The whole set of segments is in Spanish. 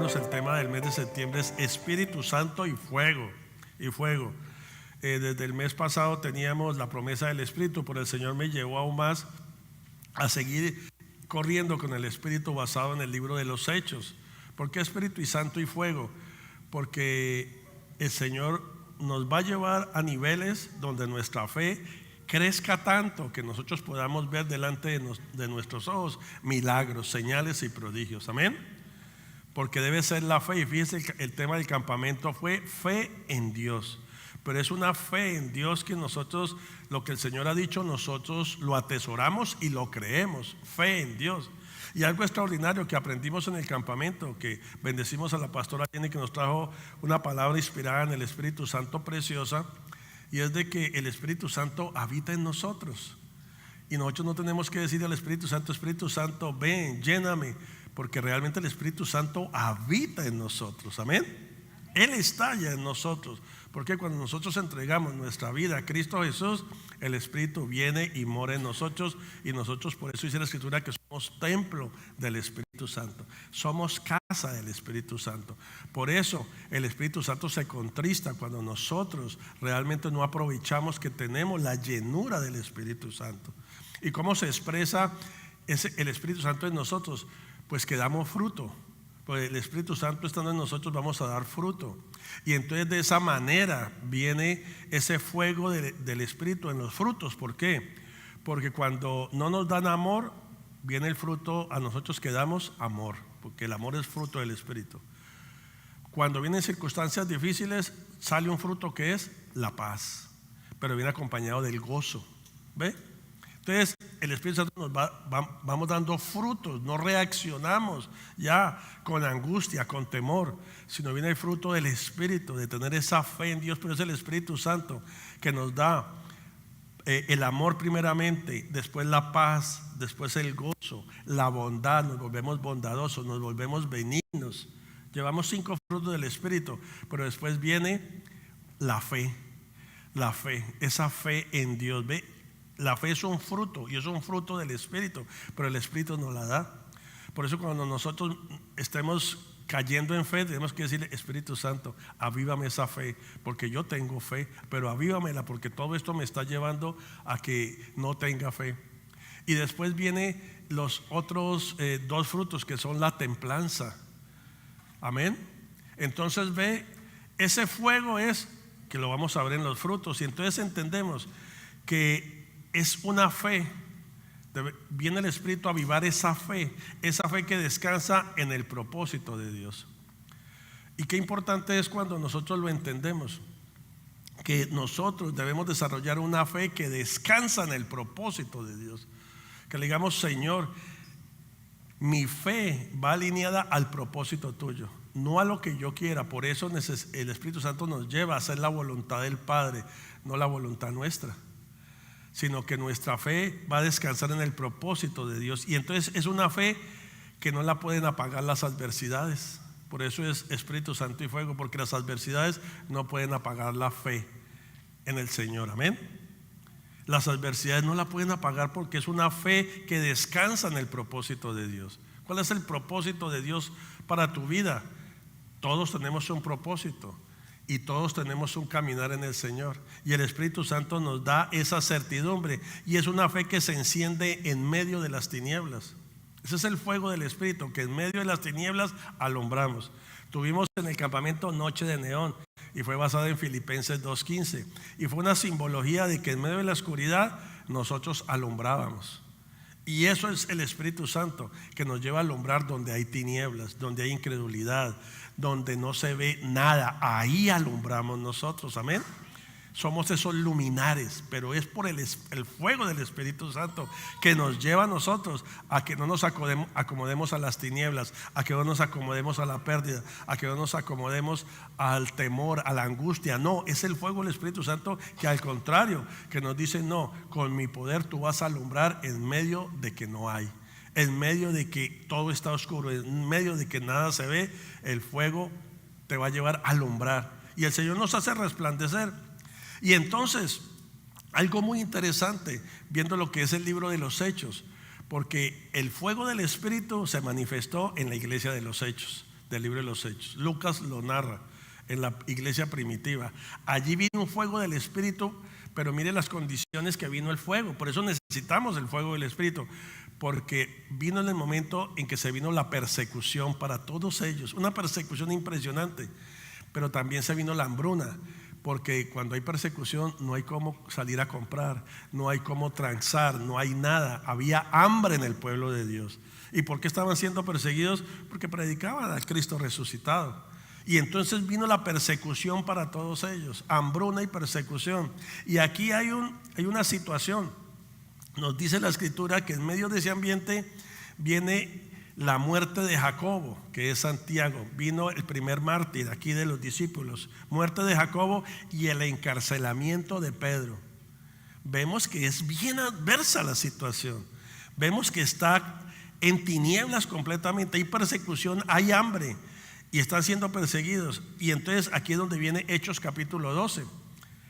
hermanos, el tema del mes de septiembre es Espíritu Santo y fuego. Y fuego. Desde el mes pasado teníamos la promesa del Espíritu, pero el Señor me llevó aún más a seguir corriendo con el Espíritu basado en el libro de los Hechos. ¿Por qué Espíritu y Santo y fuego? Porque el Señor nos va a llevar a niveles donde nuestra fe crezca tanto que nosotros podamos ver delante de nuestros ojos milagros, señales y prodigios. Amén. Porque debe ser la fe. Y fíjense, el tema del campamento fue fe en Dios. Pero es una fe en Dios que nosotros, lo que el Señor ha dicho, nosotros lo atesoramos y lo creemos. Fe en Dios. Y algo extraordinario que aprendimos en el campamento, que bendecimos a la pastora Jenny, que nos trajo una palabra inspirada en el Espíritu Santo preciosa, y es de que el Espíritu Santo habita en nosotros. Y nosotros no tenemos que decirle al Espíritu Santo, ven, lléname, porque realmente el Espíritu Santo habita en nosotros. Amén. Él está ya en nosotros. Porque cuando nosotros entregamos nuestra vida a Cristo Jesús, el Espíritu viene y mora en nosotros. Y nosotros, por eso dice la Escritura que somos templo del Espíritu Santo. Somos casa del Espíritu Santo. Por eso el Espíritu Santo se contrista cuando nosotros realmente no aprovechamos que tenemos la llenura del Espíritu Santo. ¿Y cómo se expresa el Espíritu Santo en nosotros? Pues que damos fruto. Pues el Espíritu Santo estando en nosotros vamos a dar fruto. Y entonces de esa manera viene ese fuego del Espíritu en los frutos. ¿Por qué? Porque cuando no nos dan amor, viene el fruto a nosotros que damos amor. Porque el amor es fruto del Espíritu. Cuando vienen circunstancias difíciles, sale un fruto que es la paz. Pero viene acompañado del gozo. ¿Ve? Entonces el Espíritu Santo nos vamos dando frutos, no reaccionamos ya con angustia, con temor, sino viene el fruto del Espíritu, de tener esa fe en Dios. Pero es el Espíritu Santo que nos da el amor primeramente, después la paz, después el gozo, la bondad, nos volvemos bondadosos, nos volvemos benignos. Llevamos 5 frutos del Espíritu, pero después viene la fe, esa fe en Dios. ¿Ve? La fe es un fruto y es un fruto del Espíritu, pero el Espíritu nos la da. Por eso cuando nosotros estemos cayendo en fe, tenemos que decirle: Espíritu Santo, avívame esa fe, porque yo tengo fe, pero avívamela, porque todo esto me está llevando a que no tenga fe. Y después vienen los otros 2 frutos, que son la templanza. Amén. Entonces ve, ese fuego es que lo vamos a ver en los frutos. Y entonces entendemos que es una fe. Viene el Espíritu a avivar esa fe que descansa en el propósito de Dios. Y qué importante es cuando nosotros lo entendemos, que nosotros debemos desarrollar una fe que descansa en el propósito de Dios. Que le digamos: Señor, mi fe va alineada al propósito tuyo, no a lo que yo quiera. Por eso el Espíritu Santo nos lleva a hacer la voluntad del Padre, no la voluntad nuestra, sino que nuestra fe va a descansar en el propósito de Dios. Y entonces es una fe que no la pueden apagar las adversidades. Por eso es Espíritu Santo y fuego, porque las adversidades no pueden apagar la fe en el Señor. Amén. Las adversidades no la pueden apagar, porque es una fe que descansa en el propósito de Dios. ¿Cuál es el propósito de Dios para tu vida? Todos tenemos un propósito y todos tenemos un caminar en el Señor, y el Espíritu Santo nos da esa certidumbre, y es una fe que se enciende en medio de las tinieblas. Ese es el fuego del Espíritu, que en medio de las tinieblas alumbramos. Tuvimos en el campamento Noche de Neón, y fue basada en Filipenses 2:15, y fue una simbología de que en medio de la oscuridad nosotros alumbrábamos. Y eso es el Espíritu Santo, que nos lleva a alumbrar donde hay tinieblas, donde hay incredulidad, donde no se ve nada. Ahí alumbramos nosotros. Amén. Somos esos luminares, pero es por el fuego del Espíritu Santo que nos lleva a nosotros a que no nos acomodemos a las tinieblas, a que no nos acomodemos a la pérdida, a que no nos acomodemos al temor, a la angustia. No, es el fuego del Espíritu Santo que, al contrario, que nos dice: no, con mi poder tú vas a alumbrar en medio de que no hay, en medio de que todo está oscuro, en medio de que nada se ve. El fuego te va a llevar a alumbrar, y el Señor nos hace resplandecer. Y entonces, algo muy interesante, viendo lo que es el libro de los Hechos, porque el fuego del Espíritu se manifestó en la iglesia de los Hechos. del libro de los Hechos. Lucas lo narra en la iglesia primitiva. Allí vino un fuego del Espíritu, pero mire las condiciones que vino el fuego. Por eso necesitamos el fuego del Espíritu, porque vino en el momento en que se vino la persecución para todos ellos, una persecución impresionante, pero también se vino la hambruna, porque cuando hay persecución no hay cómo salir a comprar, no hay cómo transar, no hay nada. Había hambre en el pueblo de Dios. ¿Y por qué estaban siendo perseguidos? Porque predicaban al Cristo resucitado. Y entonces vino la persecución para todos ellos, hambruna y persecución. Y aquí hay una situación. Nos dice la Escritura que en medio de ese ambiente viene la muerte de Jacobo, que es Santiago. Vino el primer mártir aquí de los discípulos, muerte de Jacobo, y el encarcelamiento de Pedro. Vemos que es bien adversa la situación. Vemos que está en tinieblas completamente. Hay persecución, hay hambre, y están siendo perseguidos. Y entonces aquí es donde viene Hechos capítulo 12.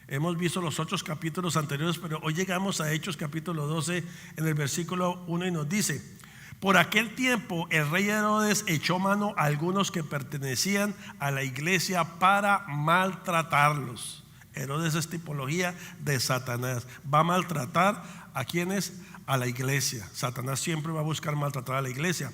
Hemos visto los otros capítulos anteriores, pero hoy llegamos a Hechos capítulo 12 en el versículo 1 y nos dice: por aquel tiempo el rey Herodes echó mano a algunos que pertenecían a la iglesia para maltratarlos. Herodes es tipología de Satanás. Va a maltratar a quienes, a la iglesia. Satanás siempre va a buscar maltratar a la iglesia.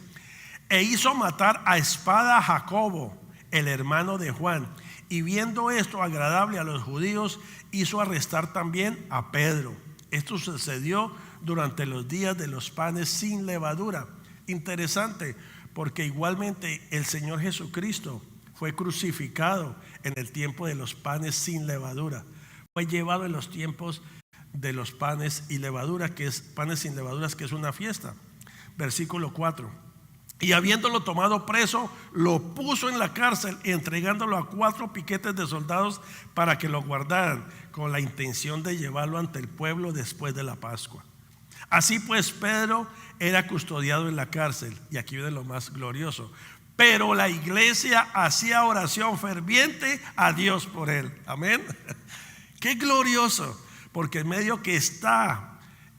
E hizo matar a espada a Jacobo, el hermano de Juan. Y viendo esto agradable a los judíos, hizo arrestar también a Pedro. Esto sucedió durante los días de los panes sin levadura. Interesante, porque igualmente el Señor Jesucristo fue crucificado en el tiempo de los panes sin levadura. Fue llevado en los tiempos de los panes y levadura, que es panes sin levaduras, que es una fiesta. Versículo 4. Y habiéndolo tomado preso, lo puso en la cárcel, entregándolo a 4 piquetes de soldados para que lo guardaran, con la intención de llevarlo ante el pueblo después de la Pascua. Así pues, Pedro era custodiado en la cárcel. Y aquí viene lo más glorioso: pero la iglesia hacía oración ferviente a Dios por él. Amén. Qué glorioso, porque en medio que está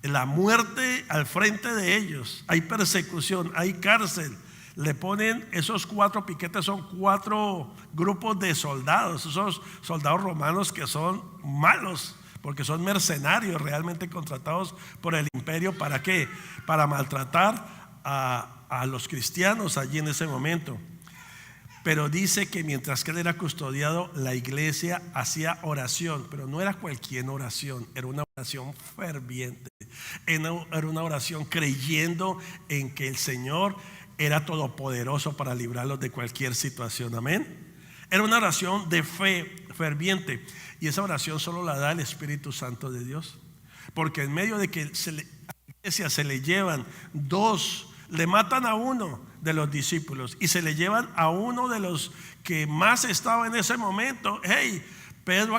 la muerte al frente de ellos, hay persecución, hay cárcel, le ponen esos 4 piquetes. Son 4 grupos de soldados, esos soldados romanos que son malos, porque son mercenarios realmente contratados por el imperio. ¿Para qué? Para maltratar a los cristianos allí en ese momento. Pero dice que mientras que él era custodiado, la iglesia hacía oración, pero no era cualquier oración, era una oración ferviente, era una oración creyendo en que el Señor era todopoderoso para librarlos de cualquier situación. Amén. Era una oración de fe ferviente, y esa oración solo la da el Espíritu Santo de Dios, porque en medio de que a la iglesia se le llevan 2, le matan a uno de los discípulos y se le llevan a uno de los que más estaba en ese momento. Hey, Pedro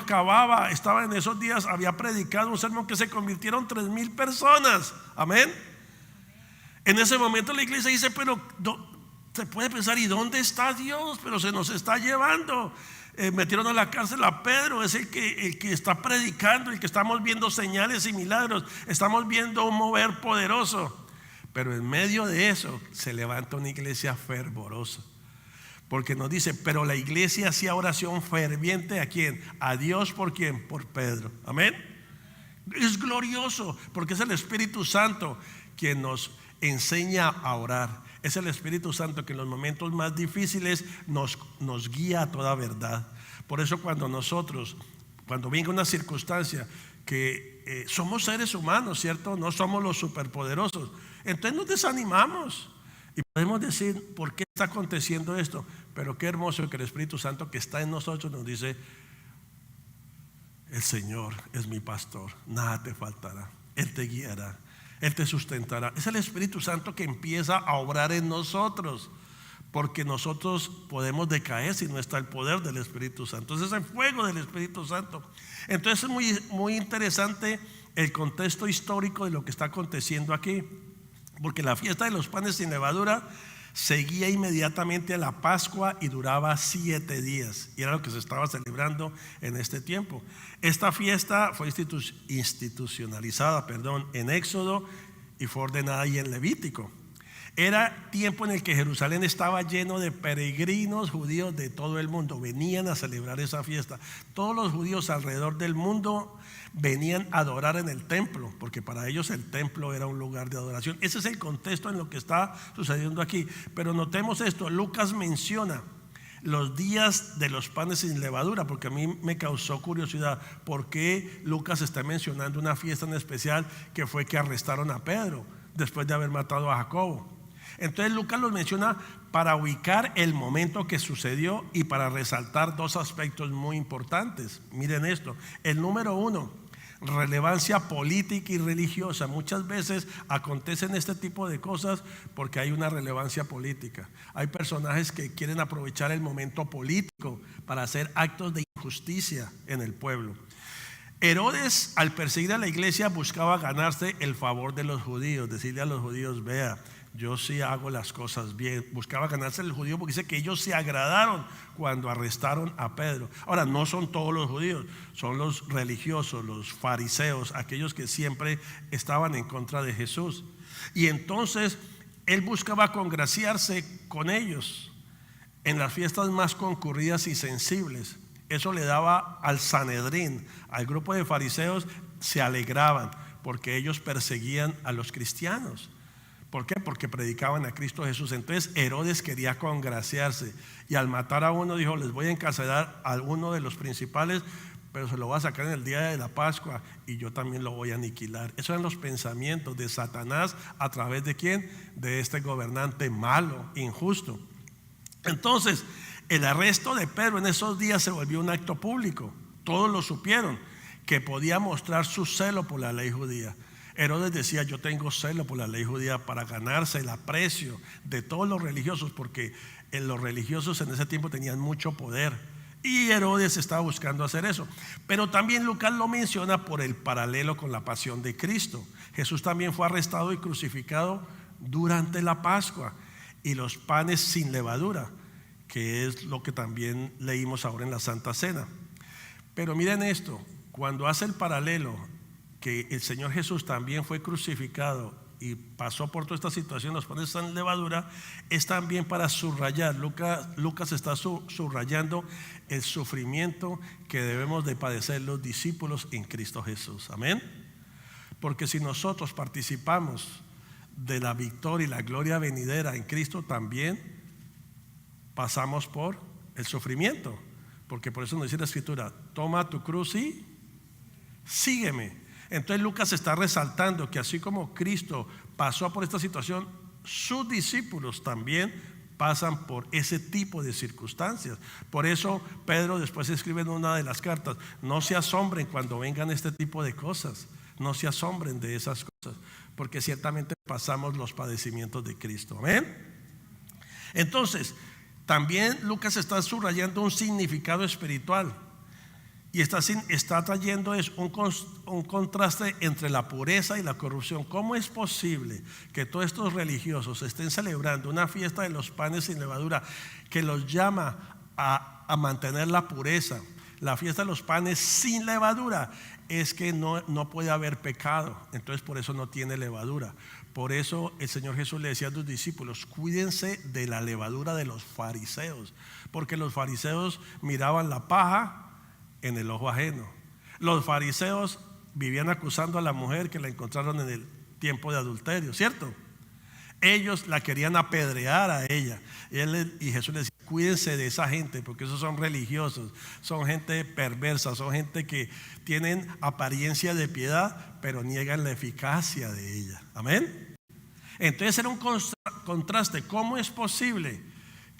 estaba en esos días, había predicado un sermón que se convirtieron 3,000 personas. Amén. En ese momento la iglesia dice: pero se puede pensar, ¿y dónde está Dios? Pero se nos está llevando. Metieron a la cárcel a Pedro, es el que está predicando, el que estamos viendo señales y milagros, estamos viendo un mover poderoso. Pero en medio de eso se levanta una iglesia fervorosa, porque nos dice: pero la iglesia hacía oración ferviente ¿a quién? A Dios. ¿Por quién? Por Pedro. Amén. Es glorioso, porque es el Espíritu Santo quien nos enseña a orar. Es el Espíritu Santo que en los momentos más difíciles nos guía a toda verdad. Por eso cuando venga una circunstancia que somos seres humanos, ¿cierto? No somos los superpoderosos. Entonces nos desanimamos y podemos decir: ¿por qué está aconteciendo esto? Pero qué hermoso que el Espíritu Santo que está en nosotros nos dice: el Señor es mi pastor, nada te faltará, Él te guiará, Él te sustentará. Es el Espíritu Santo que empieza a obrar en nosotros, porque nosotros podemos decaer si no está el poder del Espíritu Santo. Entonces es el fuego del Espíritu Santo. Entonces es muy, muy interesante el contexto histórico de lo que está aconteciendo aquí, porque la fiesta de los panes sin levadura seguía inmediatamente a la Pascua y duraba 7 días, y era lo que se estaba celebrando en este tiempo. Esta fiesta fue institucionalizada en Éxodo y fue ordenada ahí en Levítico. Era tiempo en el que Jerusalén estaba lleno de peregrinos judíos de todo el mundo. Venían a celebrar esa fiesta. Todos los judíos alrededor del mundo venían a adorar en el templo, porque para ellos el templo era un lugar de adoración. Ese es el contexto en lo que está sucediendo aquí. Pero notemos esto, Lucas menciona los días de los panes sin levadura, porque a mí me causó curiosidad por qué Lucas está mencionando una fiesta en especial, que fue que arrestaron a Pedro después de haber matado a Jacobo. Entonces Lucas los menciona para ubicar el momento que sucedió y para resaltar dos aspectos muy importantes. Miren esto, el número uno, relevancia política y religiosa. Muchas veces acontecen este tipo de cosas porque hay una relevancia política. Hay personajes que quieren aprovechar el momento político para hacer actos de injusticia en el pueblo. Herodes, al perseguir a la iglesia, buscaba ganarse el favor de los judíos, decirle a los judíos: vea, yo sí hago las cosas bien. Buscaba ganarse el judío porque dice que ellos se agradaron cuando arrestaron a Pedro. Ahora, no son todos los judíos, son los religiosos, los fariseos, aquellos que siempre estaban en contra de Jesús. Y entonces él buscaba congraciarse con ellos en las fiestas más concurridas y sensibles. Eso le daba al Sanedrín, al grupo de fariseos, se alegraban porque ellos perseguían a los cristianos. ¿Por qué? Porque predicaban a Cristo Jesús. Entonces Herodes quería congraciarse y al matar a uno dijo: les voy a encarcelar a uno de los principales, pero se lo voy a sacar en el día de la Pascua y yo también lo voy a aniquilar. Esos eran los pensamientos de Satanás. ¿A través de quién? De este gobernante malo, injusto. Entonces el arresto de Pedro en esos días se volvió un acto público. Todos lo supieron, que podía mostrar su celo por la ley judía. Herodes decía: yo tengo celo por la ley judía, para ganarse el aprecio de todos los religiosos, porque los religiosos en ese tiempo tenían mucho poder y Herodes estaba buscando hacer eso. Pero también Lucas lo menciona por el paralelo con la pasión de Cristo. Jesús también fue arrestado y crucificado durante la Pascua y los panes sin levadura, que es lo que también leímos ahora en la Santa Cena. Pero miren esto, cuando hace el paralelo que el Señor Jesús también fue crucificado y pasó por toda esta situación, los panes sin levadura, es también para subrayar. Lucas está subrayando el sufrimiento que debemos de padecer los discípulos en Cristo Jesús. Amén. Porque si nosotros participamos de la victoria y la gloria venidera en Cristo, también pasamos por el sufrimiento. Porque por eso nos dice la Escritura: toma tu cruz y sígueme. Entonces Lucas está resaltando que así como Cristo pasó por esta situación, sus discípulos también pasan por ese tipo de circunstancias. Por eso Pedro después escribe en una de las cartas: no se asombren cuando vengan este tipo de cosas, no se asombren de esas cosas, porque ciertamente pasamos los padecimientos de Cristo. Amén. Entonces también Lucas está subrayando un significado espiritual. Y está trayendo un contraste entre la pureza y la corrupción. ¿Cómo es posible que todos estos religiosos estén celebrando una fiesta de los panes sin levadura que los llama a mantener la pureza? La fiesta de los panes sin levadura es que no puede haber pecado, entonces por eso no tiene levadura. Por eso el Señor Jesús le decía a sus discípulos: cuídense de la levadura de los fariseos, porque los fariseos miraban la paja en el ojo ajeno. Los fariseos vivían acusando a la mujer que la encontraron en el tiempo de adulterio, ¿cierto? Ellos la querían apedrear a ella. Y Jesús les decía: cuídense de esa gente, porque esos son religiosos, son gente perversa, son gente que tienen apariencia de piedad, pero niegan la eficacia de ella. Amén. Entonces era un contraste. ¿Cómo es posible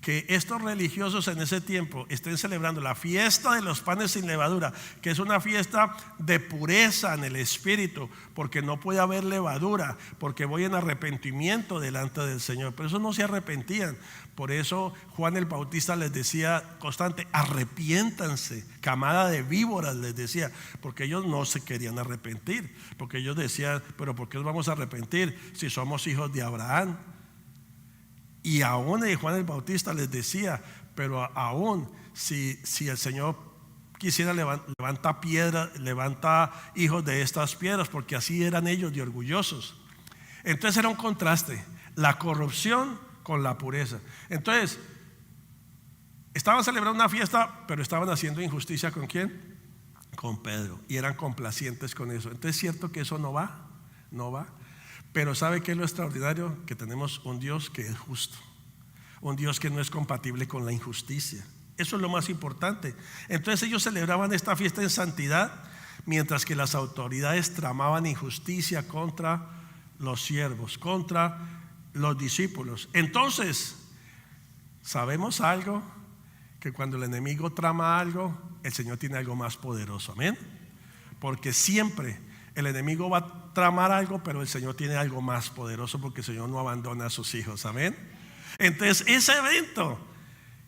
que estos religiosos en ese tiempo estén celebrando la fiesta de los panes sin levadura, que es una fiesta de pureza en el espíritu, porque no puede haber levadura, porque voy en arrepentimiento delante del Señor? Pero eso no se arrepentían. Por eso Juan el Bautista les decía constante: arrepiéntanse, camada de víboras, les decía, porque ellos no se querían arrepentir, porque ellos decían: pero ¿por qué nos vamos a arrepentir si somos hijos de Abraham? Y aún Juan el Bautista les decía: pero aún si el Señor quisiera levanta piedra, levanta hijos de estas piedras, porque así eran ellos de orgullosos. Entonces era un contraste. la corrupción con la pureza. Entonces, estaban celebrando una fiesta, pero estaban haciendo injusticia ¿con quién? Con Pedro, y eran complacientes con eso. Entonces es cierto que eso no va, pero ¿sabe qué es lo extraordinario? Que tenemos un Dios que es justo, un Dios que no es compatible con la injusticia. Eso es lo más importante. Entonces ellos celebraban esta fiesta en santidad, mientras que las autoridades tramaban injusticia contra los siervos, contra los discípulos. Entonces, ¿sabemos algo? Que cuando el enemigo trama algo, el Señor tiene algo más poderoso, amén. Porque siempre el enemigo va a tramar algo, pero el Señor tiene algo más poderoso, porque el Señor no abandona a sus hijos, amén. Entonces ese evento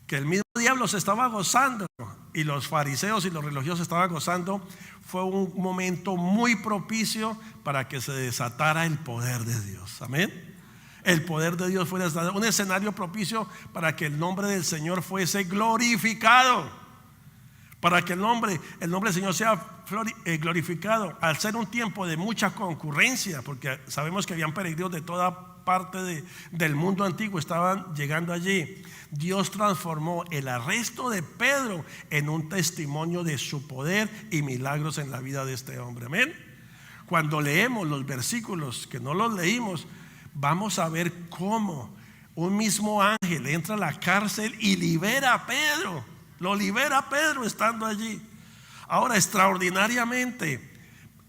que el mismo diablo se estaba gozando y los fariseos y los religiosos estaban gozando, fue un momento muy propicio para que se desatara el poder de Dios, amén. El poder de Dios fue un escenario propicio para que el nombre del Señor fuese glorificado, para que el nombre del Señor sea glorificado. Al ser un tiempo de mucha concurrencia, porque sabemos que habían peregrinos de toda parte del mundo antiguo, estaban llegando allí. Dios transformó el arresto de Pedro en un testimonio de su poder y milagros en la vida de este hombre, amén. Cuando leemos los versículos, que no los leímos, vamos a ver cómo un mismo ángel entra a la cárcel y libera a Pedro. Lo libera a Pedro estando allí. Ahora, extraordinariamente,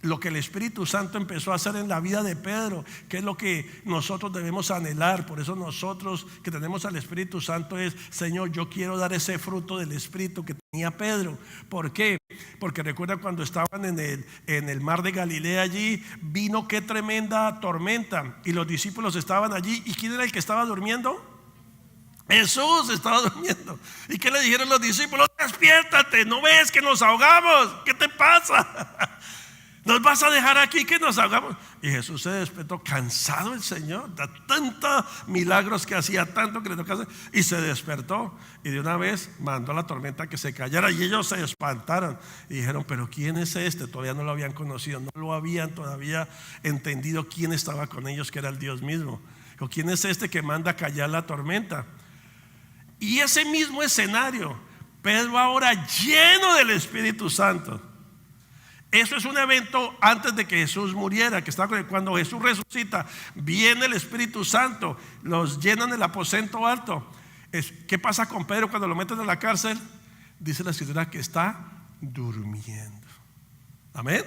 lo que el Espíritu Santo empezó a hacer en la vida de Pedro, que es lo que nosotros debemos anhelar. Por eso nosotros que tenemos al Espíritu Santo es: Señor, yo quiero dar ese fruto del Espíritu que tenía Pedro. ¿Por qué? Porque recuerda cuando estaban en el mar de Galilea, allí vino qué tremenda tormenta y los discípulos estaban allí. ¿Y quién era el que estaba durmiendo? Jesús estaba durmiendo. ¿Y qué le dijeron los discípulos? Despiértate, ¿no ves que nos ahogamos? ¿Qué te pasa? ¿Nos vas a dejar aquí que nos ahogamos? Y Jesús se despertó, cansado el Señor, de tantos milagros que hacía, tanto que le tocaba hacer, y se despertó y de una vez mandó a la tormenta que se callara, y ellos se espantaron y dijeron: pero ¿quién es este? Todavía no lo habían conocido, no lo habían todavía entendido quién estaba con ellos, que era el Dios mismo. ¿O quién es este que manda a callar la tormenta? Y ese mismo escenario, Pedro ahora lleno del Espíritu Santo. Eso es un evento antes de que Jesús muriera, que estaba cuando Jesús resucita, viene el Espíritu Santo, los llenan el aposento alto. ¿Qué pasa con Pedro cuando lo meten en la cárcel? Dice la Escritura que está durmiendo. Amén.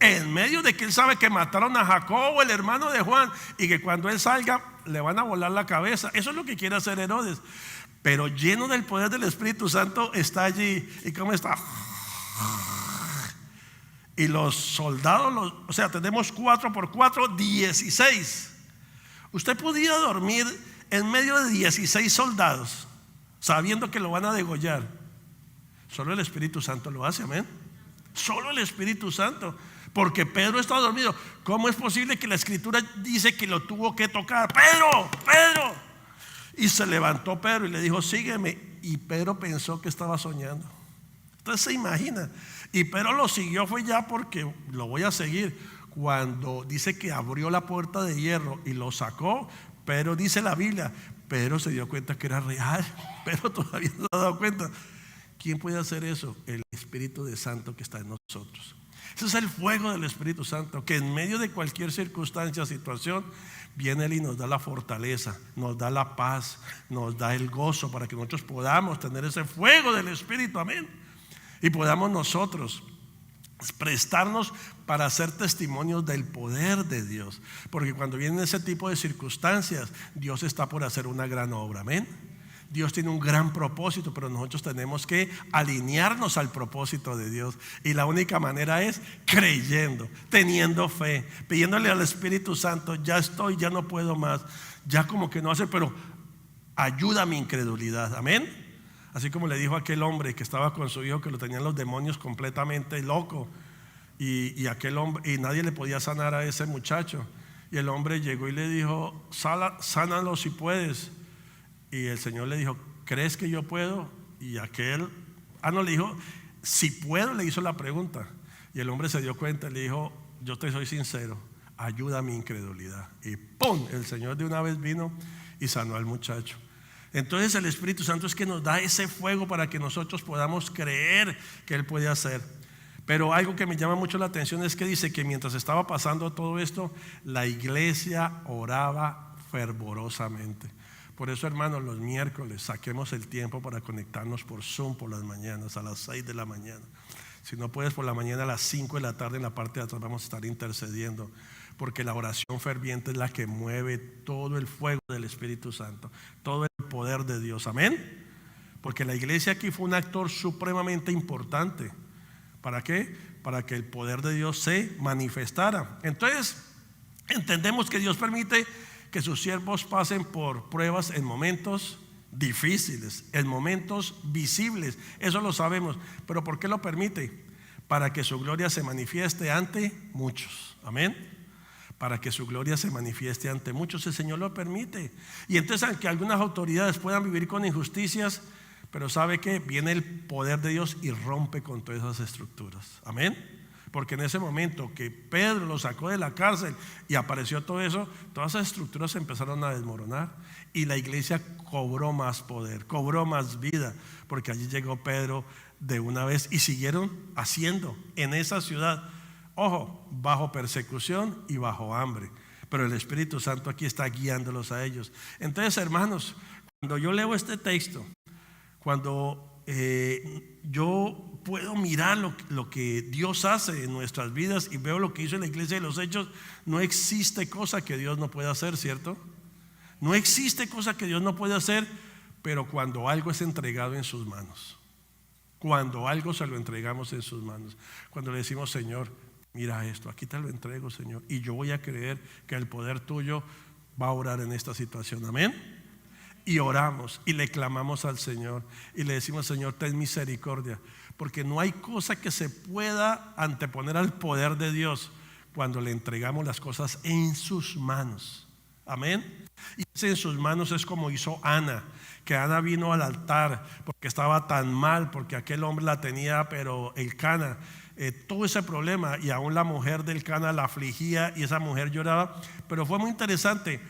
En medio de que él sabe que mataron a Jacobo, el hermano de Juan, y que cuando él salga le van a volar la cabeza. Eso es lo que quiere hacer Herodes. Pero lleno del poder del Espíritu Santo está allí. ¿Y cómo está? Y los soldados, o sea, tenemos 4 por 4, 16. Usted podía dormir en medio de 16 soldados, sabiendo que lo van a degollar. Solo el Espíritu Santo lo hace, amén. Solo el Espíritu Santo. Porque Pedro estaba dormido. ¿Cómo es posible que la Escritura dice que lo tuvo que tocar? Pedro, Pedro. Y se levantó Pedro y le dijo: sígueme. Y Pedro pensó que estaba soñando. Entonces se imagina. Y Pedro lo siguió, fue ya porque lo voy a seguir. Cuando dice que abrió la puerta de hierro y lo sacó, Pedro, dice la Biblia, Pedro se dio cuenta que era real. Pedro todavía no se ha dado cuenta. ¿Quién puede hacer eso? El Espíritu de Santo que está en nosotros. Ese es el fuego del Espíritu Santo, que en medio de cualquier circunstancia, situación, viene Él y nos da la fortaleza, nos da la paz, nos da el gozo para que nosotros podamos tener ese fuego del Espíritu, amén. Y podamos nosotros prestarnos para ser testimonios del poder de Dios. Porque cuando vienen ese tipo de circunstancias, Dios está por hacer una gran obra, amén. Dios tiene un gran propósito, pero nosotros tenemos que alinearnos al propósito de Dios. Y la única manera es creyendo, teniendo fe, pidiéndole al Espíritu Santo: ya estoy, ya no puedo más, ya como que no hace, pero ayuda a mi incredulidad, amén. Así como le dijo aquel hombre que estaba con su hijo, que lo tenían los demonios completamente loco, y aquel hombre, y nadie le podía sanar a ese muchacho, y el hombre llegó y le dijo: sánalo si puedes. Y el Señor le dijo: ¿crees que yo puedo? Y aquel, no, le dijo: si puedo, le hizo la pregunta. Y el hombre se dio cuenta y le dijo: yo te soy sincero, ayuda a mi incredulidad. Y ¡pum! El Señor de una vez vino y sanó al muchacho. Entonces el Espíritu Santo es que nos da ese fuego para que nosotros podamos creer que Él puede hacer. Pero algo que me llama mucho la atención es que dice que mientras estaba pasando todo esto, la iglesia oraba fervorosamente. Por eso, hermanos, los miércoles saquemos el tiempo para conectarnos por Zoom por las mañanas, a las 6 de la mañana. Si no puedes, por la mañana a las 5 de la tarde en la parte de atrás vamos a estar intercediendo, porque la oración ferviente es la que mueve todo el fuego del Espíritu Santo, todo el poder de Dios. Amén. Porque la iglesia aquí fue un actor supremamente importante. ¿Para qué? Para que el poder de Dios se manifestara. Entonces entendemos que Dios permite que sus siervos pasen por pruebas en momentos difíciles, en momentos visibles. Eso lo sabemos. Pero ¿por qué lo permite? Para que su gloria se manifieste ante muchos. Amén. Para que su gloria se manifieste ante muchos, el Señor lo permite. Y entonces, aunque algunas autoridades puedan vivir con injusticias, pero ¿sabe qué? Viene el poder de Dios y rompe con todas esas estructuras. Amén. Porque en ese momento que Pedro lo sacó de la cárcel y apareció todo eso, todas esas estructuras se empezaron a desmoronar y la iglesia cobró más poder, cobró más vida, porque allí llegó Pedro de una vez y siguieron haciendo en esa ciudad, ojo, bajo persecución y bajo hambre, pero el Espíritu Santo aquí está guiándolos a ellos. Entonces, hermanos, cuando yo leo este texto, cuando yo puedo mirar lo que Dios hace en nuestras vidas y veo lo que hizo en la iglesia de los Hechos, no existe cosa que Dios no pueda hacer, ¿cierto? No existe cosa que Dios no pueda hacer, pero cuando algo es entregado en sus manos, cuando algo se lo entregamos en sus manos, cuando le decimos: Señor, mira esto, aquí te lo entrego, Señor, y yo voy a creer que el poder tuyo va a obrar en esta situación. Amén. Y oramos y le clamamos al Señor y le decimos: Señor, ten misericordia, porque no hay cosa que se pueda anteponer al poder de Dios cuando le entregamos las cosas en sus manos. Amén. Y en sus manos es como hizo Ana, que Ana vino al altar porque estaba tan mal, porque aquel hombre la tenía, pero el Cana, todo ese problema, y aún la mujer del Cana la afligía y esa mujer lloraba. Pero fue muy interesante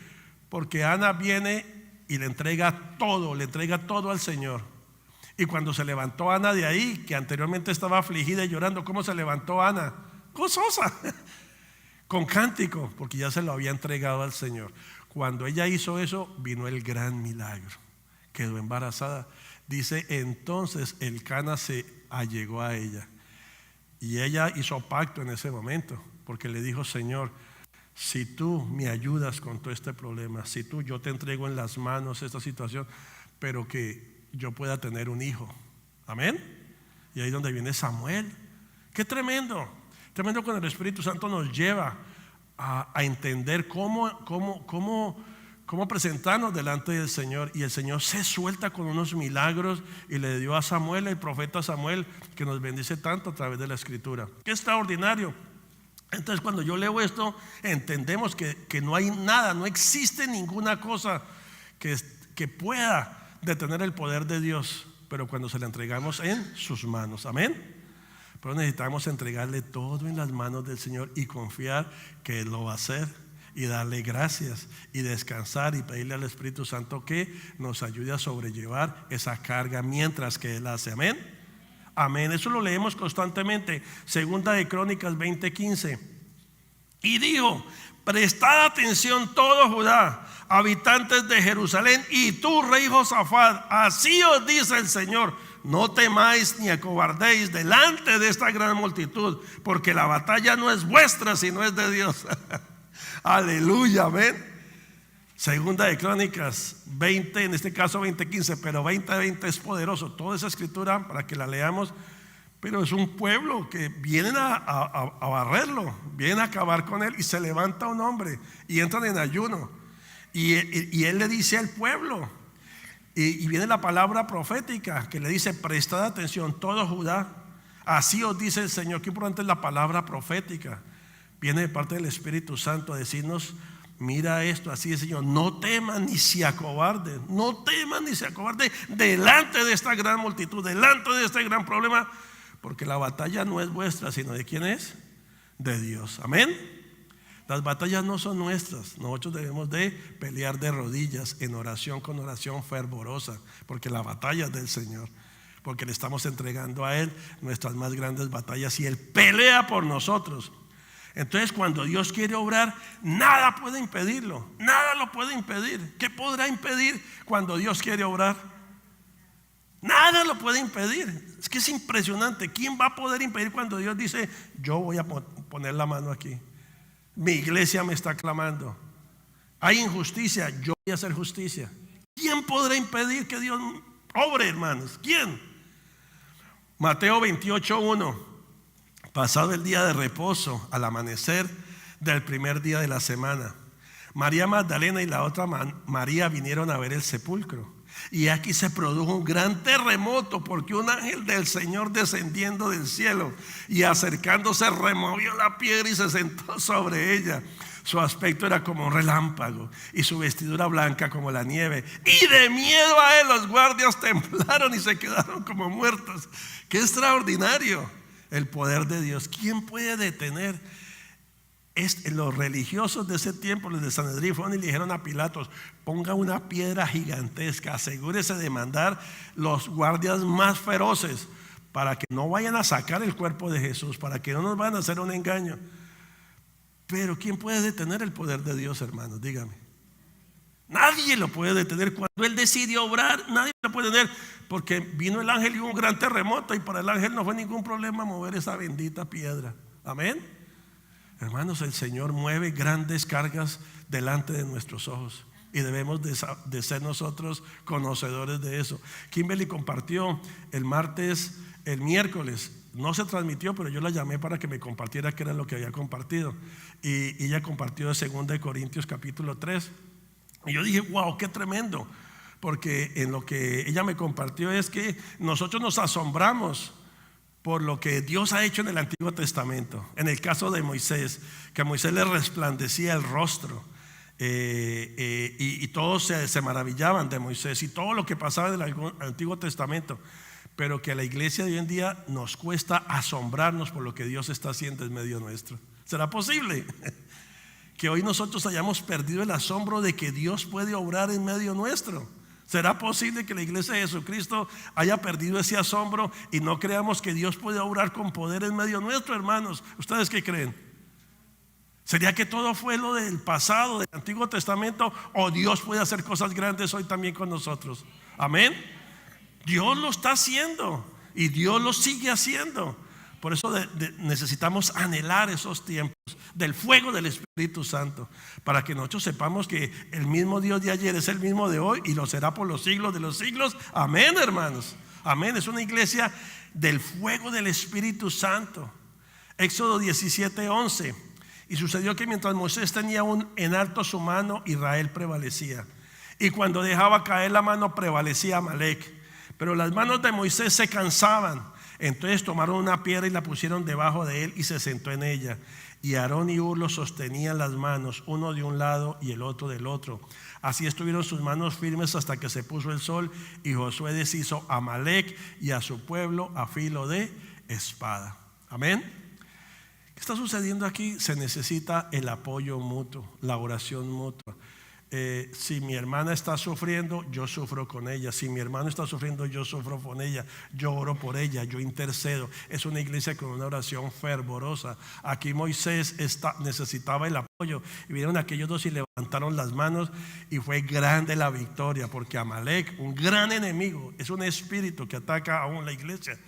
porque Ana viene y le entrega todo al Señor. Y cuando se levantó Ana de ahí, que anteriormente estaba afligida y llorando, ¿cómo se levantó Ana? Gozosa, con cántico, porque ya se lo había entregado al Señor. Cuando ella hizo eso, vino el gran milagro. Quedó embarazada. Dice: entonces el Cana se allegó a ella y ella hizo pacto en ese momento, porque le dijo: Señor, si tú me ayudas con todo este problema, si tú, yo te entrego en las manos esta situación, pero que yo pueda tener un hijo. Amén. Y ahí es donde viene Samuel. Qué tremendo, tremendo cuando el Espíritu Santo nos lleva a entender cómo presentarnos delante del Señor. Y el Señor se suelta con unos milagros y le dio a Samuel, el profeta Samuel, que nos bendice tanto a través de la Escritura. Qué extraordinario. Entonces, cuando yo leo esto, entendemos que no hay nada, no existe ninguna cosa que pueda detener el poder de Dios, pero cuando se le entregamos en sus manos. Amén. Pero necesitamos entregarle todo en las manos del Señor y confiar que Él lo va a hacer, y darle gracias y descansar y pedirle al Espíritu Santo que nos ayude a sobrellevar esa carga mientras que Él hace. Amén. Amén. Eso lo leemos constantemente. Segunda de Crónicas 20:15. Y dijo: prestad atención todo Judá, habitantes de Jerusalén, y tú, rey Josafat, así os dice el Señor: no temáis ni acobardéis delante de esta gran multitud, porque la batalla no es vuestra, sino es de Dios. Aleluya, amén. Segunda de Crónicas 20, en este caso 20:15, pero 20:20 es poderoso. Toda esa escritura para que la leamos. Pero es un pueblo que vienen a barrerlo, vienen a acabar con él, y se levanta un hombre y entran en ayuno. Y él le dice al pueblo, y viene la palabra profética que le dice: prestad atención todo Judá, así os dice el Señor. Qué importante es la palabra profética. Viene de parte del Espíritu Santo a decirnos: mira esto, así es, Señor, no teman ni se acobarden, no teman ni se acobarden delante de esta gran multitud, delante de este gran problema, porque la batalla no es vuestra, sino de quién es, de Dios. Amén. Las batallas no son nuestras. Nosotros debemos de pelear de rodillas en oración, con oración fervorosa, porque la batalla es del Señor, porque le estamos entregando a Él nuestras más grandes batallas y Él pelea por nosotros. Entonces, cuando Dios quiere obrar, nada puede impedirlo, nada lo puede impedir. ¿Qué podrá impedir cuando Dios quiere obrar? Nada lo puede impedir. Es que es impresionante. ¿Quién va a poder impedir cuando Dios dice: yo voy a poner la mano aquí? Mi iglesia me está clamando. Hay injusticia, yo voy a hacer justicia. ¿Quién podrá impedir que Dios obre, hermanos? ¿Quién? Mateo 28:1. Pasado el día de reposo, al amanecer del primer día de la semana, María Magdalena y la otra María vinieron a ver el sepulcro. Y aquí se produjo un gran terremoto, porque un ángel del Señor, descendiendo del cielo y acercándose, removió la piedra y se sentó sobre ella. Su aspecto era como un relámpago y su vestidura blanca como la nieve. Y de miedo a él los guardias temblaron y se quedaron como muertos. ¡Qué extraordinario el poder de Dios! ¿Quién puede detener? Los religiosos de ese tiempo, los de Sanedrín, fueron y le dijeron a Pilatos: ponga una piedra gigantesca, asegúrese de mandar los guardias más feroces para que no vayan a sacar el cuerpo de Jesús, para que no nos vayan a hacer un engaño. Pero ¿quién puede detener el poder de Dios, hermanos? Dígame. Nadie lo puede detener. Cuando Él decide obrar, nadie lo puede detener, porque vino el ángel y hubo un gran terremoto, y para el ángel no fue ningún problema mover esa bendita piedra. Amén. Hermanos, el Señor mueve grandes cargas delante de nuestros ojos y debemos de ser nosotros conocedores de eso. Kimberly compartió el miércoles, no se transmitió, pero yo la llamé para que me compartiera qué era lo que había compartido, y ella compartió de 2 Corintios capítulo 3, y yo dije: wow, qué tremendo, porque en lo que ella me compartió es que nosotros nos asombramos por lo que Dios ha hecho en el Antiguo Testamento. En el caso de Moisés, que a Moisés le resplandecía el rostro, y todos se maravillaban de Moisés y todo lo que pasaba en el Antiguo Testamento, pero que a la iglesia de hoy en día nos cuesta asombrarnos por lo que Dios está haciendo en medio nuestro. ¿Será posible que hoy nosotros hayamos perdido el asombro de que Dios puede obrar en medio nuestro? ¿Será posible que la iglesia de Jesucristo haya perdido ese asombro y no creamos que Dios puede obrar con poder en medio nuestro, hermanos? ¿Ustedes qué creen? ¿Sería que todo fue lo del pasado, del Antiguo Testamento, o Dios puede hacer cosas grandes hoy también con nosotros? Amén. Dios lo está haciendo y Dios lo sigue haciendo. Por eso necesitamos anhelar esos tiempos del fuego del Espíritu Santo, para que nosotros sepamos que el mismo Dios de ayer es el mismo de hoy y lo será por los siglos de los siglos. Amén, hermanos. Amén. Es una iglesia del fuego del Espíritu Santo. Éxodo 17:11. Y sucedió que mientras Moisés tenía aún en alto su mano, Israel prevalecía, y cuando dejaba caer la mano, prevalecía Amalek. Pero las manos de Moisés se cansaban. Entonces tomaron una piedra y la pusieron debajo de él y se sentó en ella. Y Aarón y Hur lo sostenían las manos, uno de un lado y el otro del otro. Así estuvieron sus manos firmes hasta que se puso el sol, y Josué deshizo a Amalek y a su pueblo a filo de espada. Amén. ¿Qué está sucediendo aquí? Se necesita el apoyo mutuo, la oración mutua. Si mi hermana está sufriendo, yo sufro con ella. Si mi hermano está sufriendo, yo sufro con ella. Yo oro por ella, yo intercedo. Es una iglesia con una oración fervorosa. Aquí Moisés necesitaba el apoyo, y vieron aquellos dos y levantaron las manos, y fue grande la victoria, porque Amalek, un gran enemigo, es un espíritu que ataca aún la iglesia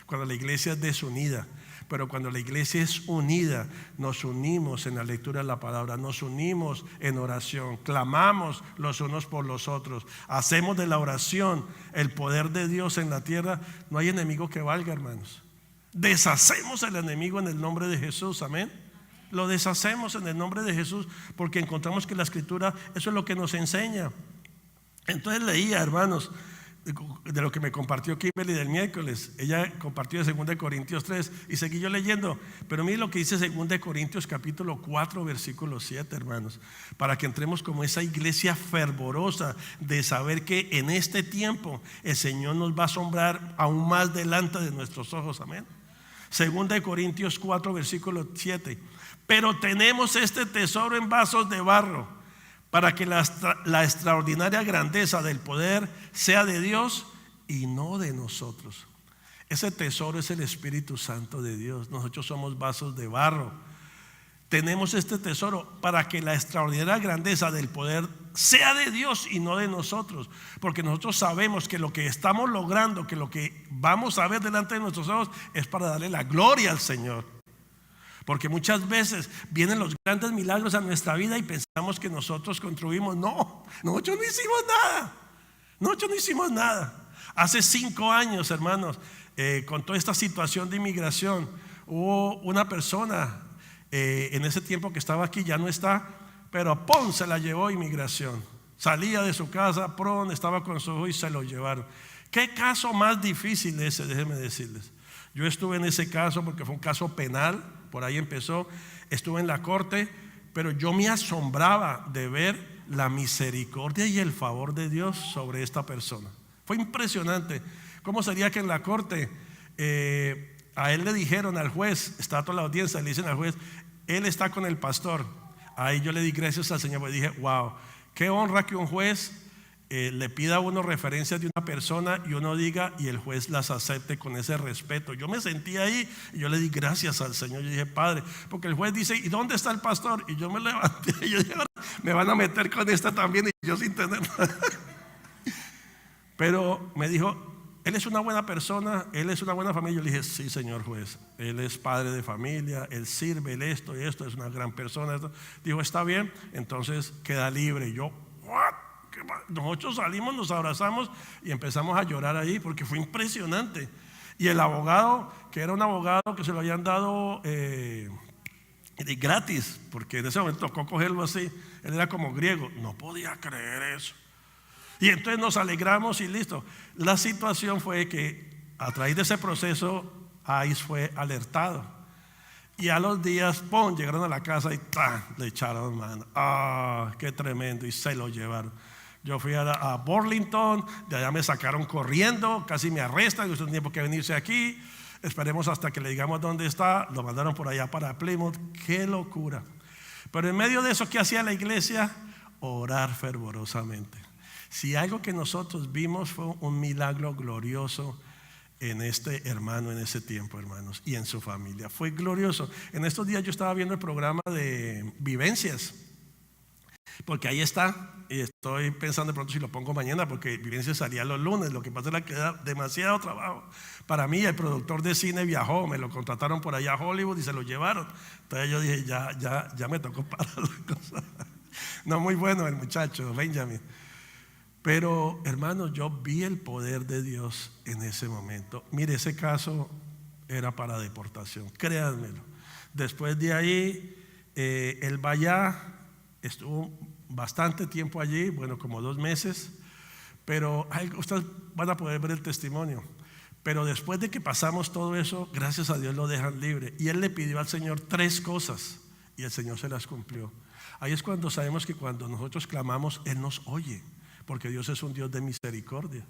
cuando la iglesia es desunida. Pero cuando la iglesia es unida, nos unimos en la lectura de la palabra, nos unimos en oración, clamamos los unos por los otros, hacemos de la oración el poder de Dios en la tierra. No hay enemigo que valga, hermanos. Deshacemos el enemigo en el nombre de Jesús. Amén. Lo deshacemos en el nombre de Jesús, porque encontramos que la escritura, eso es lo que nos enseña. Entonces leía, hermanos, de lo que me compartió Kimberly del miércoles. Ella compartió de 2 Corintios 3 y seguí yo leyendo, pero mire lo que dice 2 Corintios capítulo 4 versículo 7, hermanos, para que entremos como esa iglesia fervorosa de saber que en este tiempo el Señor nos va a asombrar aún más delante de nuestros ojos. Amén. 2 Corintios 4 versículo 7. Pero tenemos este tesoro en vasos de barro, para que la extraordinaria grandeza del poder sea de Dios y no de nosotros. Ese tesoro es el Espíritu Santo de Dios. Nosotros somos vasos de barro. Tenemos este tesoro para que la extraordinaria grandeza del poder sea de Dios y no de nosotros. Porque nosotros sabemos que lo que estamos logrando, que lo que vamos a ver delante de nuestros ojos, es para darle la gloria al Señor. Porque muchas veces vienen los grandes milagros a nuestra vida y pensamos que nosotros contribuimos. No, nosotros no hicimos nada. Nosotros no hicimos nada. Hace 5 años, hermanos, con toda esta situación de inmigración, hubo una persona en ese tiempo que estaba aquí, ya no está, pero ¡pum!, se la llevó inmigración. Salía de su casa, ¡pum!, estaba con su hijo y se lo llevaron. ¿Qué caso más difícil ese? Déjenme decirles. Yo estuve en ese caso porque fue un caso penal. Por ahí empezó, estuve en la corte, pero yo me asombraba de ver la misericordia y el favor de Dios sobre esta persona. Fue impresionante. ¿Cómo sería que en la corte a él le dijeron al juez, está toda la audiencia, le dicen al juez, él está con el pastor? Ahí yo le di gracias al Señor, porque dije, wow, qué honra que un juez le pida a uno referencias de una persona y uno diga y el juez las acepte con ese respeto. Yo me sentí ahí y yo le di gracias al Señor. Yo dije, Padre, porque el juez dice, ¿y dónde está el pastor? Y yo me levanté y yo dije, me van a meter con esta también, y yo sin tener nada. Pero me dijo, él es una buena persona, él es una buena familia. Yo le dije, sí, señor juez, él es padre de familia, él sirve, él esto y esto, es una gran persona. Esto. Dijo, está bien, entonces queda libre. Y yo, ¿what? Nosotros salimos, nos abrazamos y empezamos a llorar ahí porque fue impresionante. Y el abogado, que era un abogado que se lo habían dado gratis, porque en ese momento tocó cogerlo así, él era como griego, no podía creer eso. Y entonces nos alegramos y listo. La situación fue que a través de ese proceso ICE fue alertado. Y a los días, ¡pum!, llegaron a la casa y ¡tan!, le echaron mano. ¡Ah, qué tremendo! Y se lo llevaron. Yo fui a Burlington, de allá me sacaron corriendo, casi me arrestan, usted tiene que venirse aquí, esperemos hasta que le digamos dónde está. Lo mandaron por allá para Plymouth. ¡Qué locura! Pero en medio de eso, ¿qué hacía la iglesia? Orar fervorosamente. Si algo que nosotros vimos fue un milagro glorioso en este hermano, en ese tiempo, hermanos, y en su familia, fue glorioso. En estos días yo estaba viendo el programa de Vivencias, porque ahí está, y estoy pensando de pronto si lo pongo mañana, porque Vivencias salía los lunes. Lo que pasa es que da demasiado trabajo para mí. El productor de cine viajó, me lo contrataron por allá a Hollywood y se lo llevaron. Entonces yo dije, ya me tocó parar la cosa. No, muy bueno el muchacho, Benjamin. Pero hermanos, yo vi el poder de Dios en ese momento. Mire, ese caso era para deportación, créanmelo. Después de ahí, él va allá, estuvo bastante tiempo allí, bueno, como 2 meses. Pero ustedes van a poder ver el testimonio. Pero después de que pasamos todo eso, gracias a Dios lo dejan libre. Y él le pidió al Señor 3 cosas y el Señor se las cumplió. Ahí es cuando sabemos que cuando nosotros clamamos, Él nos oye, porque Dios es un Dios de misericordia.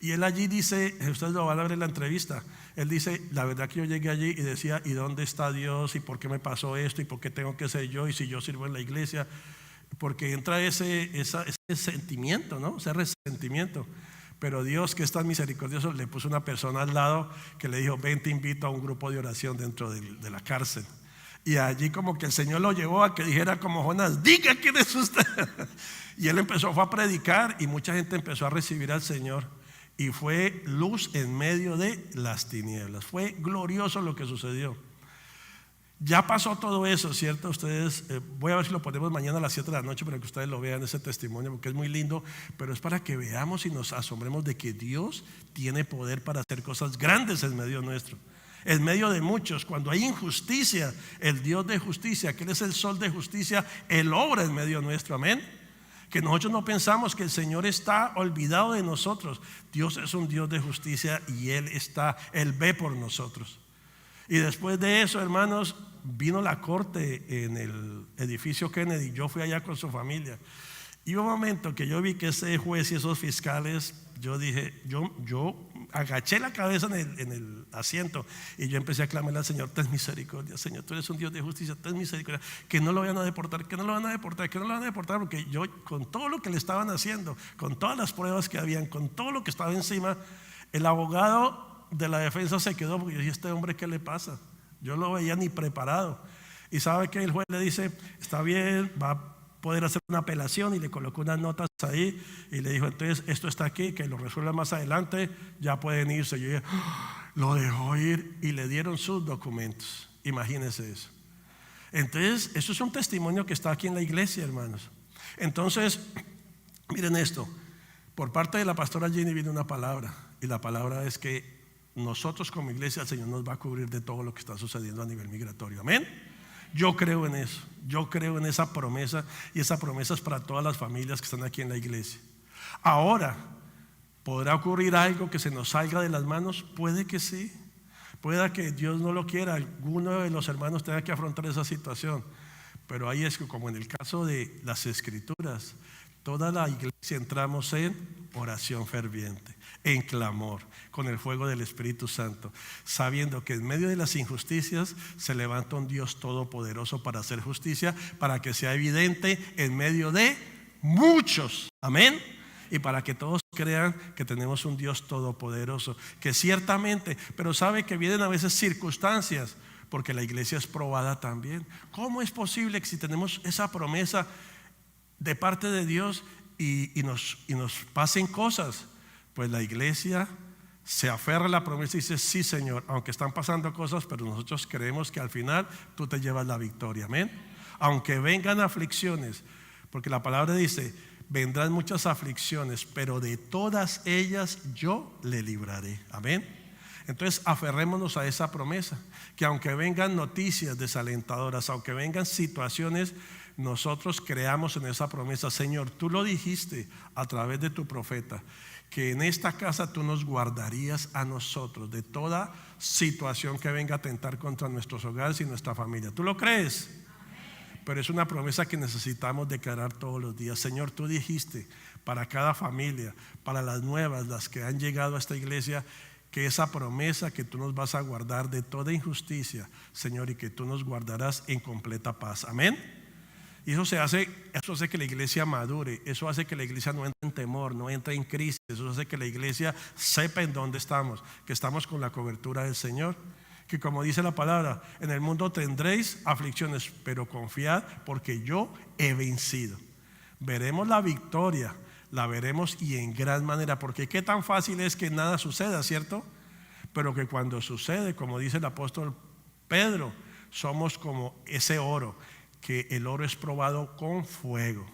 Y él allí dice, ustedes lo van a ver en la entrevista, él dice, la verdad que yo llegué allí y decía, ¿y dónde está Dios? ¿Y por qué me pasó esto? ¿Y por qué tengo que ser yo? ¿Y si yo sirvo en la iglesia? Porque entra ese sentimiento, ¿no? Ese resentimiento. Pero Dios, que es tan misericordioso, le puso una persona al lado que le dijo, ven, te invito a un grupo de oración dentro de la cárcel. Y allí como que el Señor lo llevó a que dijera como Jonás, diga quién es usted. Y él fue a predicar y mucha gente empezó a recibir al Señor. Y fue luz en medio de las tinieblas. Fue glorioso lo que sucedió. Ya pasó todo eso, ¿cierto? Ustedes, voy a ver si lo ponemos mañana a las 7 de la noche para que ustedes lo vean, ese testimonio, porque es muy lindo. Pero es para que veamos y nos asombremos de que Dios tiene poder para hacer cosas grandes en medio nuestro. En medio de muchos, cuando hay injusticia, el Dios de justicia, que Él es el sol de justicia, Él obra en medio nuestro, amén. Que nosotros no pensamos que el Señor está olvidado de nosotros. Dios es un Dios de justicia y Él ve por nosotros. Y después de eso, hermanos, vino la corte en el edificio Kennedy. Yo fui allá con su familia. Y hubo un momento que yo vi que ese juez y esos fiscales, yo dije, yo agaché la cabeza en el asiento y yo empecé a clamarle al Señor: ten misericordia, Señor, tú eres un Dios de justicia, ten misericordia, que no lo vayan a deportar, que no lo van a deportar, que no lo van a deportar, porque yo, con todo lo que le estaban haciendo, con todas las pruebas que habían, con todo lo que estaba encima, el abogado de la defensa se quedó, porque yo dije: este hombre, ¿qué le pasa? Yo lo veía ni preparado. Y sabe que el juez le dice: está bien, va a poder hacer una apelación, y le colocó unas notas ahí y le dijo: entonces esto está aquí, que lo resuelva más adelante, ya pueden irse. Yo dije: lo dejó ir, y le dieron sus documentos. Imagínense eso. Entonces eso es un testimonio que está aquí en la iglesia, hermanos. Entonces miren esto, por parte de la pastora Jenny viene una palabra, y la palabra es que nosotros como iglesia, el Señor nos va a cubrir de todo lo que está sucediendo a nivel migratorio. Amén. Yo creo en eso, yo creo en esa promesa, y esa promesa es para todas las familias que están aquí en la iglesia. Ahora, ¿podrá ocurrir algo que se nos salga de las manos? Puede que sí, pueda que Dios no lo quiera, alguno de los hermanos tenga que afrontar esa situación, pero ahí es que, como en el caso de las escrituras, toda la iglesia entramos en oración ferviente, en clamor, con el fuego del Espíritu Santo, sabiendo que en medio de las injusticias se levanta un Dios todopoderoso para hacer justicia, para que sea evidente en medio de muchos. Amén. Y para que todos crean que tenemos un Dios todopoderoso, que ciertamente, pero sabe que vienen a veces circunstancias, porque la iglesia es probada también. ¿Cómo es posible que, si tenemos esa promesa de parte de Dios y nos pasen cosas? Pues la iglesia se aferra a la promesa y dice: sí, Señor, aunque están pasando cosas, pero nosotros creemos que al final tú te llevas la victoria. Amén. Aunque vengan aflicciones, porque la palabra dice: vendrán muchas aflicciones, pero de todas ellas yo le libraré. Amén. Entonces aferrémonos a esa promesa, que aunque vengan noticias desalentadoras, aunque vengan situaciones, nosotros creamos en esa promesa. Señor, tú lo dijiste a través de tu profeta, que en esta casa tú nos guardarías a nosotros de toda situación que venga a atentar contra nuestros hogares y nuestra familia. ¿Tú lo crees? Pero es una promesa que necesitamos declarar todos los días. Señor, tú dijiste para cada familia, para las nuevas, las que han llegado a esta iglesia, que esa promesa, que tú nos vas a guardar de toda injusticia, Señor, y que tú nos guardarás en completa paz. Amén. Y eso hace que la iglesia madure, eso hace que la iglesia no entre en temor, no entre en crisis, eso hace que la iglesia sepa en dónde estamos, que estamos con la cobertura del Señor, que, como dice la palabra, en el mundo tendréis aflicciones, pero confiad, porque yo he vencido. Veremos la victoria, la veremos, y en gran manera, porque qué tan fácil es que nada suceda, ¿cierto? Pero que cuando sucede, como dice el apóstol Pedro, somos como ese oro, que el oro es probado con fuego,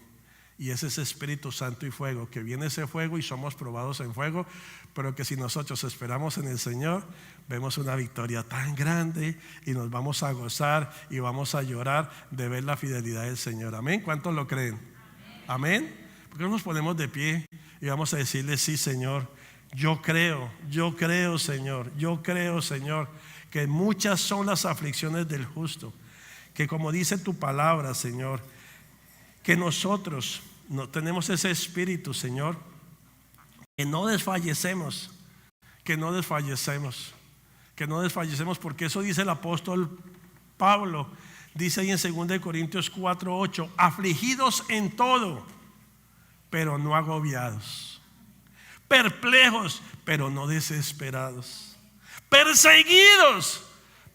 y ese es Espíritu Santo y fuego, que viene ese fuego y somos probados en fuego, pero que si nosotros esperamos en el Señor, vemos una victoria tan grande y nos vamos a gozar y vamos a llorar de ver la fidelidad del Señor. Amén. ¿Cuántos lo creen? Amén. ¿Por qué no nos ponemos de pie y vamos a decirle: sí, Señor, yo creo, Señor, yo creo, Señor, que muchas son las aflicciones del justo, que, como dice tu palabra, Señor, que nosotros no tenemos ese espíritu, Señor, que no desfallecemos, porque eso dice el apóstol Pablo, dice ahí en 2 Corintios 4:8: afligidos en todo, pero no agobiados, perplejos, pero no desesperados, perseguidos,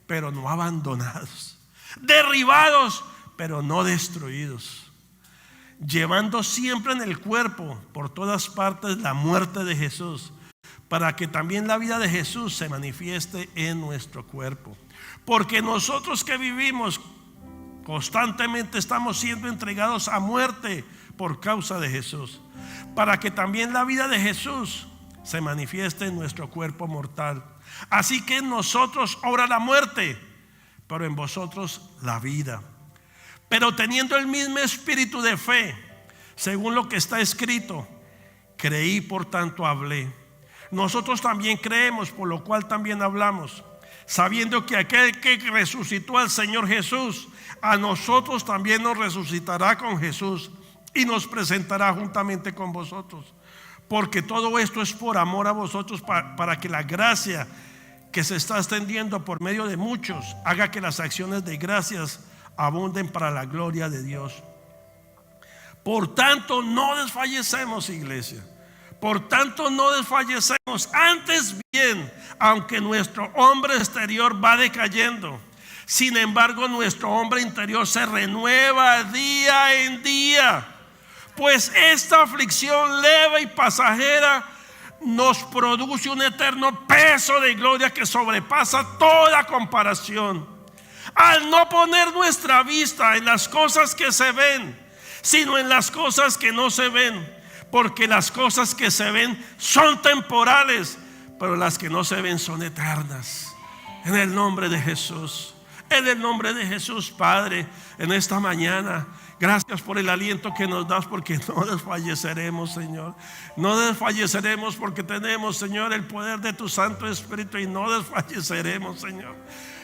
pero no abandonados, derribados, pero no destruidos, llevando siempre en el cuerpo por todas partes la muerte de Jesús, para que también la vida de Jesús se manifieste en nuestro cuerpo. Porque nosotros que vivimos constantemente estamos siendo entregados a muerte por causa de Jesús, para que también la vida de Jesús se manifieste en nuestro cuerpo mortal. Así que en nosotros obra la muerte, pero en vosotros la vida. Pero teniendo el mismo espíritu de fe, según lo que está escrito: creí, por tanto hablé. Nosotros también creemos, por lo cual también hablamos, sabiendo que aquel que resucitó al Señor Jesús, a nosotros también nos resucitará con Jesús y nos presentará juntamente con vosotros. porque todo esto es por amor a vosotros, para que la gracia que se está extendiendo por medio de muchos haga que las acciones de gracias abunden para la gloria de Dios. Por tanto, no desfallecemos, iglesia. Por tanto, no desfallecemos. Antes bien, aunque nuestro hombre exterior va decayendo, sin embargo, nuestro hombre interior se renueva día en día. Pues esta aflicción leve y pasajera nos produce un eterno peso de gloria que sobrepasa toda comparación, al no poner nuestra vista en las cosas que se ven, sino en las cosas que no se ven, porque las cosas que se ven son temporales, pero las que no se ven son eternas. En el nombre de Jesús, en el nombre de Jesús, Padre, en esta mañana, gracias por el aliento que nos das, porque no desfalleceremos, Señor. No desfalleceremos porque tenemos, Señor, el poder de tu Santo Espíritu, y no desfalleceremos, Señor,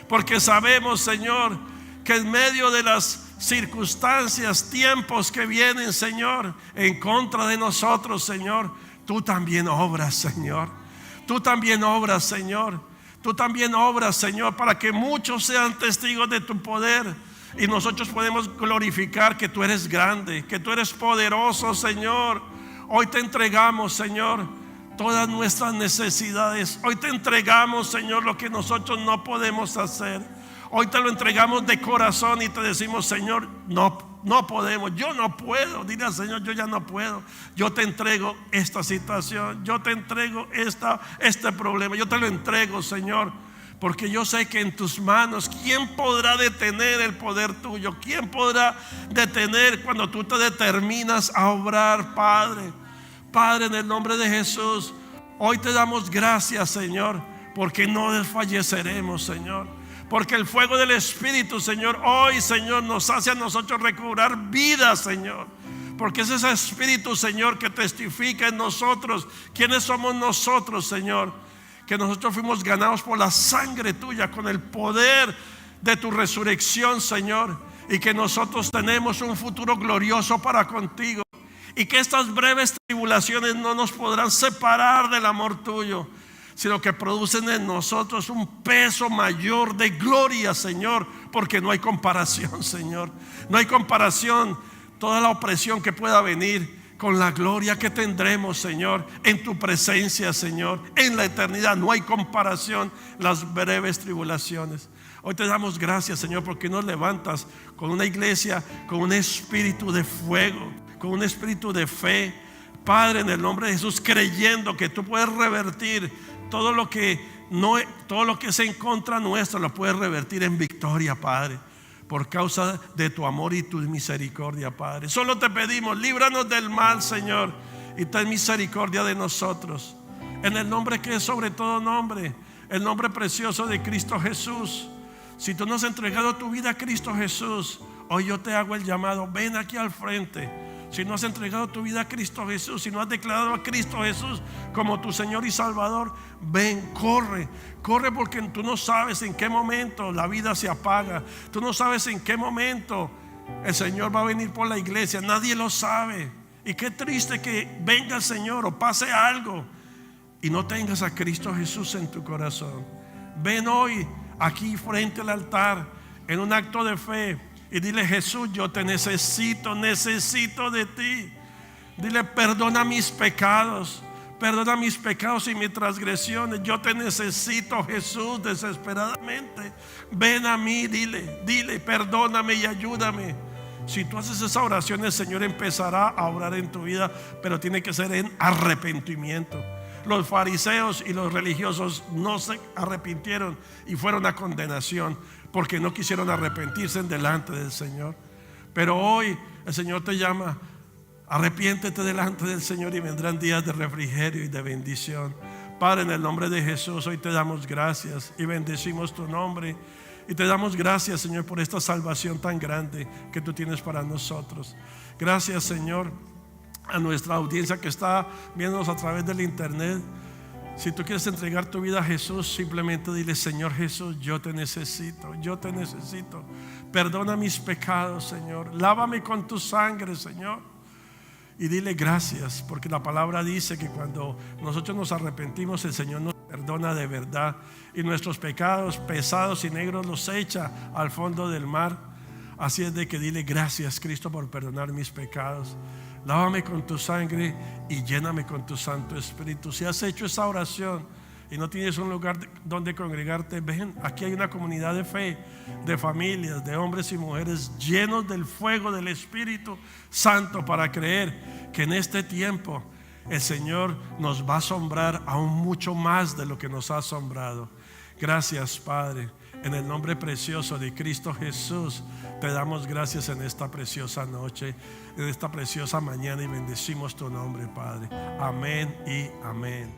porque sabemos, Señor, que en medio de las circunstancias, tiempos que vienen, Señor, en contra de nosotros, Señor, tú también obras, Señor. Tú también obras, Señor. Tú también obras, Señor, para que muchos sean testigos de tu poder, y nosotros podemos glorificar que tú eres grande, que tú eres poderoso, Señor. Hoy te entregamos, Señor, todas nuestras necesidades. Hoy te entregamos, Señor, lo que nosotros no podemos hacer. Hoy te lo entregamos de corazón y te decimos, Señor, no podemos, yo no puedo. Dile al Señor, yo ya no puedo. Yo te entrego esta situación, yo te entrego este problema, yo te lo entrego, Señor, porque yo sé que en tus manos, ¿quién podrá detener el poder tuyo? ¿Quién podrá detener cuando tú te determinas a obrar, Padre? Padre, en el nombre de Jesús, hoy te damos gracias, Señor, porque no desfalleceremos, Señor. Porque el fuego del Espíritu, Señor, hoy, Señor, nos hace a nosotros recobrar vida, Señor. Porque es ese Espíritu, Señor, que testifica en nosotros quiénes somos nosotros, Señor. Que nosotros fuimos ganados por la sangre tuya, con el poder de tu resurrección, Señor. Y que nosotros tenemos un futuro glorioso para contigo. Y que estas breves tribulaciones no nos podrán separar del amor tuyo, sino que producen en nosotros un peso mayor de gloria, Señor, porque no hay comparación, Señor. No hay comparación, toda la opresión que pueda venir con la gloria que tendremos, Señor, en tu presencia, Señor, en la eternidad. No hay comparación las breves tribulaciones. Hoy te damos gracias, Señor, porque nos levantas con una iglesia, con un espíritu de fuego, con un espíritu de fe, Padre, en el nombre de Jesús, creyendo que tú puedes revertir todo lo que es en contra nuestra, lo puedes revertir en victoria, Padre, por causa de tu amor y tu misericordia, Padre. Solo te pedimos, líbranos del mal, Señor, y ten misericordia de nosotros, en el nombre que es sobre todo nombre, el nombre precioso de Cristo Jesús. Si tú no has entregado tu vida a Cristo Jesús, hoy yo te hago el llamado, ven aquí al frente. Si no has entregado tu vida a Cristo Jesús, si no has declarado a Cristo Jesús como tu Señor y Salvador, ven, corre porque tú no sabes en qué momento la vida se apaga. Tú no sabes en qué momento el Señor va a venir por la iglesia. Nadie lo sabe. Y qué triste que venga el Señor o pase algo y no tengas a Cristo Jesús en tu corazón. Ven hoy aquí frente al altar en un acto de fe y dile: Jesús, yo te necesito de ti. Dile: perdona mis pecados y mis transgresiones. Yo te necesito, Jesús, desesperadamente. Ven a mí, dile, perdóname y ayúdame. Si tú haces esa oración, el Señor empezará a obrar en tu vida, pero tiene que ser en arrepentimiento. Los fariseos y los religiosos no se arrepintieron y fueron a condenación porque no quisieron arrepentirse delante del Señor. Pero hoy el Señor te llama: arrepiéntete delante del Señor y vendrán días de refrigerio y de bendición. Padre, en el nombre de Jesús, hoy te damos gracias y bendecimos tu nombre. Y te damos gracias, Señor, por esta salvación tan grande que tú tienes para nosotros. Gracias, Señor, a nuestra audiencia que está viéndonos a través del internet. Si tú quieres entregar tu vida a Jesús, simplemente dile: Señor Jesús, yo te necesito. Perdona mis pecados, Señor. Lávame con tu sangre, Señor. Y dile gracias, porque la palabra dice que cuando nosotros nos arrepentimos, el Señor nos perdona de verdad, y nuestros pecados pesados y negros los echa al fondo del mar. Así es de que dile gracias, Cristo, por perdonar mis pecados. Lávame con tu sangre y lléname con tu Santo Espíritu. Si has hecho esa oración y no tienes un lugar donde congregarte, ven, aquí hay una comunidad de fe, de familias, de hombres y mujeres llenos del fuego del Espíritu Santo, para creer que en este tiempo el Señor nos va a asombrar aún mucho más de lo que nos ha asombrado. Gracias, Padre, en el nombre precioso de Cristo Jesús. Te damos gracias en esta preciosa noche, en esta preciosa mañana, y bendecimos tu nombre, Padre. Amén y amén.